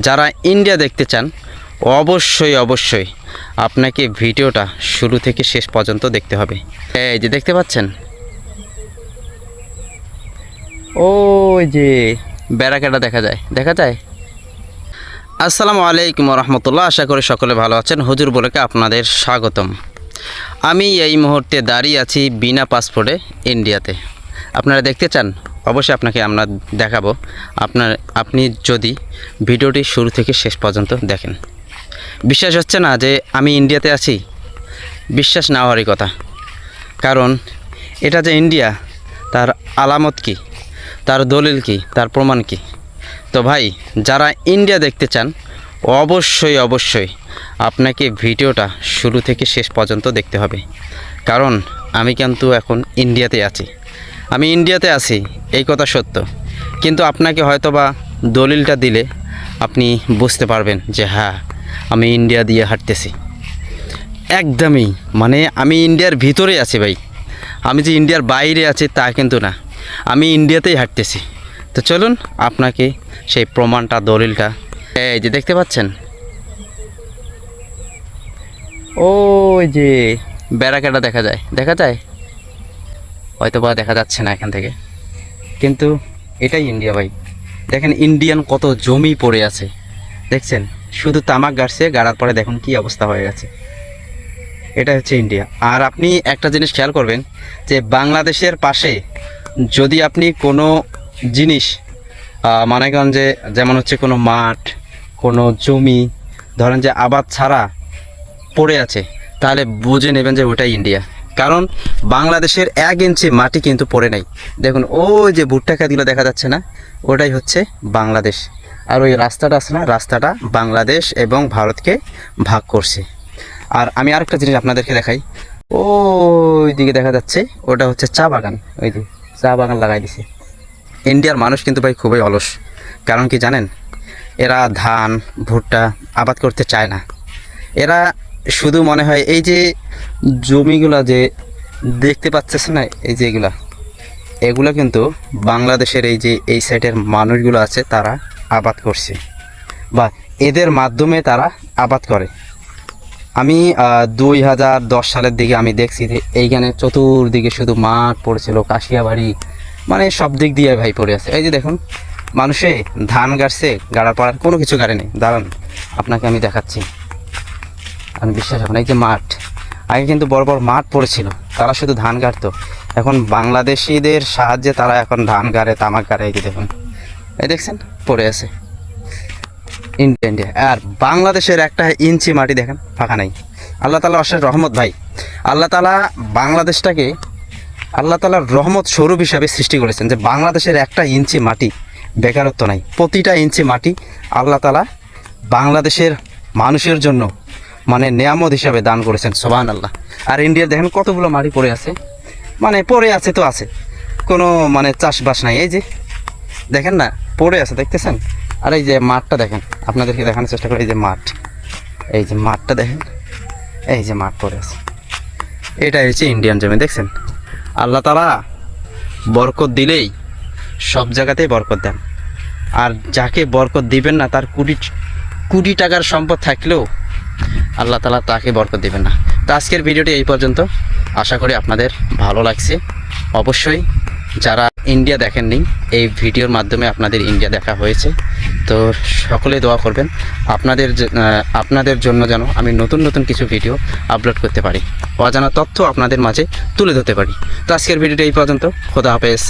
যারা ইন্ডিয়া দেখতে চান অবশ্যই আপনাকে ভিডিওটা শুরু থেকে শেষ পর্যন্ত দেখতে হবে। এই যে দেখতে পাচ্ছেন, ওই যে ব্যারাকাটা দেখা যায়। আসসালামু আলাইকুম রহমতুল্লাহ। আশা করি সকলে ভালো আছেন। হুজুর বলেকে আপনাদের স্বাগতম। আমি এই মুহূর্তে দাঁড়িয়ে আছি বিনা পাসপোর্টে ইন্ডিয়াতে। আপনারা দেখতে চান, অবশ্যই আপনাকে আমরা দেখাবো। আপনি যদি ভিডিওটি শুরু থেকে শেষ পর্যন্ত দেখেন। বিশ্বাস হচ্ছে না যে আমি ইন্ডিয়াতে আছি, বিশ্বাস না হওয়ারই কথা। কারণ এটা যে ইন্ডিয়া, তার আলামত কি, তার দলিল কি, তার প্রমাণ কি। তো ভাই, যারা ইন্ডিয়া দেখতে চান অবশ্যই আপনাকে ভিডিওটা শুরু থেকে শেষ পর্যন্ত দেখতে হবে। কারণ আমি কিন্তু এখন ইন্ডিয়াতে আছি। আমি ইন্ডিয়াতে আছি এই কথা সত্য, কিন্তু আপনাকে হয়তোবা দলিলটা দিলে আপনি বুঝতে পারবেন যে হ্যাঁ, আমি ইন্ডিয়া দিয়ে হাঁটতেছি। একদমই মানে আমি ইন্ডিয়ার ভিতরে আছি ভাই। আমি যে ইন্ডিয়ার বাইরে আছি তা কিন্তু না, আমি ইন্ডিয়াতেই হাঁটতেছি। তো চলুন আপনাকে সেই প্রমাণটা, দলিলটা, এই যে দেখতে পাচ্ছেন, ওই যে ব্যারাকাটা দেখা যায় হয়তো বা দেখা যাচ্ছে না এখান থেকে, কিন্তু এটাই ইন্ডিয়া ভাই। দেখেন ইন্ডিয়ান কত জমি পড়ে আছে, দেখছেন? শুধু তামাক গাড়ছে, গাড়ার পরে দেখুন কি অবস্থা হয়ে গেছে। এটা হচ্ছে ইন্ডিয়া। আর আপনি একটা জিনিস খেয়াল করবেন যে বাংলাদেশের পাশে যদি আপনি কোনো জিনিস মনে করেন যে যেমন হচ্ছে কোনো মাঠ, কোনো জমি ধরেন যে আবাদ ছাড়া পড়ে আছে, তাহলে বুঝে নেবেন যে ওটাই ইন্ডিয়া। কারণ বাংলাদেশের 1 ইঞ্চি মাটি কিন্তু পড়ে নাই। দেখুন ওই যে ভুট্টা খেতগুলো দেখা যাচ্ছে না, ওটাই হচ্ছে বাংলাদেশ। আর ওই রাস্তাটা আছে না, রাস্তাটা বাংলাদেশ এবং ভারতকে ভাগ করছে। আর আমি আরেকটা জিনিস আপনাদেরকে দেখাই, ওই দিকে দেখা যাচ্ছে ওটা হচ্ছে চা বাগান। ওই যে চা বাগান লাগাই দিছে। ইন্ডিয়ার মানুষ কিন্তু ভাই খুবই অলস। কারণ কি জানেন, এরা ধান ভুট্টা আবাদ করতে চায় না। এরা শুধু মনে হয় এই যে জমিগুলো যে দেখতে পাচ্ছেন না, এই যে এগুলো কিন্তু বাংলাদেশের এই যে এই সাইডের মানুষগুলো আছে, তারা আবাদ করছে বা এদের মাধ্যমে তারা আবাদ করে। আমি 2010 সালের দিকে আমি দেখছি যে এইখানে চতুর্দিকে শুধু মাঠ পড়েছিল, কাশিয়াবাড়ি, মানে সব দিক দিয়ে ভাই পড়ে আছে। এই যে দেখুন, মানুষে ধান গাড়ছে, গাড়ার পর কোনো কিছু গাড়ে নেই। দাঁড়ান আপনাকে আমি দেখাচ্ছি, আমি বিশ্বাস হবে না। এই যে মাঠ, আগে কিন্তু বড় বড় মাঠ পড়েছিল, তারা শুধু ধান গাড়তো। এখন বাংলাদেশিদের সাহায্যে তারা এখন ধান গাড়ে, তামাক গাড়ে। এই যে দেখুন, এই দেখছেন পড়ে আছে ইন্ডিয়া। আর বাংলাদেশের 1 ইঞ্চি মাটি দেখেন ফাঁকা নাই। আল্লাহ তাআলা অশেষ রহমত ভাই। আল্লাহ তাআলা বাংলাদেশটাকে আল্লাহ তাআলার রহমত স্বরূপ হিসাবে সৃষ্টি করেছেন, যে বাংলাদেশের 1 ইঞ্চি মাটি বেকারত্ব নাই। প্রতিটা ইঞ্চি মাটি আল্লাহ তাআলা বাংলাদেশের মানুষের জন্য মানে নেয়ামত হিসাবে দান করেছেন। সুবহানাল্লাহ। আর ইন্ডিয়ার দেখেন কতগুলো মাটি পড়ে আছে, মানে পড়ে আছে তো আছে, কোনো মানে চাষবাস নাই। এই যে দেখেন না, পড়ে আছে, দেখতেছেন? আর এই যে মাঠটা দেখেন, আপনাদেরকে দেখানোর চেষ্টা করি। এই যে মাঠ, এই যে মাঠটা দেখেন, এই যে মাঠ পড়ে আছে। এটা হচ্ছে ইন্ডিয়ান জমি, দেখছেন? আল্লাহ তাআলা বরকত দিলেই সব জায়গাতেই বরকত দেন। আর যাকে বরকত দিবেন না, তার কোটি টাকার সম্পদ থাকলেও আল্লাহ তাআলা তাকে বরকত দিবেন না। তো আজকের ভিডিওটি এই পর্যন্ত। আশা করি আপনাদের ভালো লাগছে। অবশ্যই যারা ইন্ডিয়া দেখেননি, এই ভিডিওর মাধ্যমে আপনাদের ইন্ডিয়া দেখা হয়েছে। তো সকলে দোয়া করবেন আপনাদের জন্য, যেন আমি নতুন কিছু ভিডিও আপলোড করতে পারি, অজানা তথ্য আপনাদের মাঝে তুলে ধরতে পারি। তো আজকের ভিডিওটি এই পর্যন্ত। খোদা হাফেজ।